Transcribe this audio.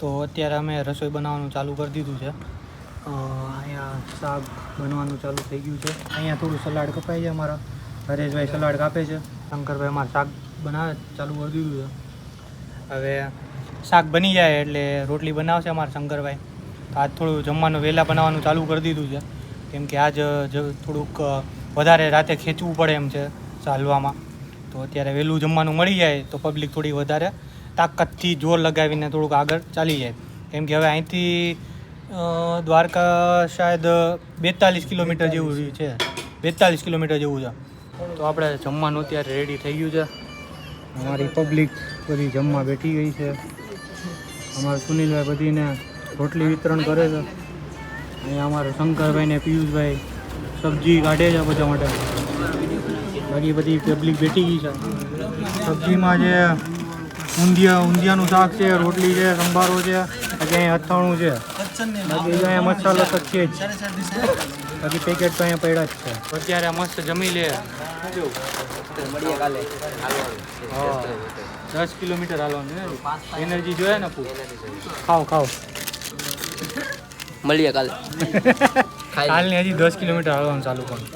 તો અત્યારે અમે રસોઈ બનાવવાનું ચાલુ કરી દીધું છે. અહીંયા શાક બનવાનું ચાલુ થઈ ગયું છે. અહીંયા થોડું સલાડ કપાય છે. અમારા હરેશભાઈ સલાડ કાપે છે. શંકરભાઈ અમારે શાક બનાવે ચાલુ કરી દીધું છે. હવે શાક બની જાય એટલે રોટલી બનાવશે અમારા શંકરભાઈ. તો આજ થોડું જમવાનું વહેલા બનાવવાનું ચાલુ કરી દીધું છે, કેમ કે આજ થોડુંક વધારે રાતે ખેંચવું પડે એમ છે ચાલવામાં. તો અત્યારે વહેલું જમવાનું મળી જાય તો પબ્લિક થોડી વધારે તાકાતથી જોર લગાવીને થોડુંક આગળ ચાલી જાય. કેમ કે હવે અહીંથી દ્વારકા શાયદ 42 કિલોમીટર જેવું છે, 42 કિલોમીટર જેવું છે. તો આપણે જમવાનું અત્યારે રેડી થઈ ગયું છે. અમારી પબ્લિક બધી જમવા બેઠી ગઈ છે. અમારા સુનિલભાઈ બધીને રોટલી વિતરણ કરે છે. અહીંયા અમારા શંકરભાઈ ને પિયુષભાઈ સબ્જી કાઢે છે બધા માટે. બાકી બધી પબ્લિક બેઠી ગઈ છે. સબ્જીમાં જે ઊંધિયાનું શાક છે, રોટલી છે, સંભારો છે, બાકી અહીંયા અથાણું છે, બાકી અહીંયા મસાલો તો છે જ, બાકી પેકેટ તો અહીંયા પડ્યા જ છે. અત્યારે મસ્ત જમી લે. 10 કિલોમીટર હાલવાનું ને, એનર્જી જોઈએ ને પૂરી. ખાઓ મળીએ કાલે. કાલની હજી 10 કિલોમીટર હાલવાનું ચાલુ કરું.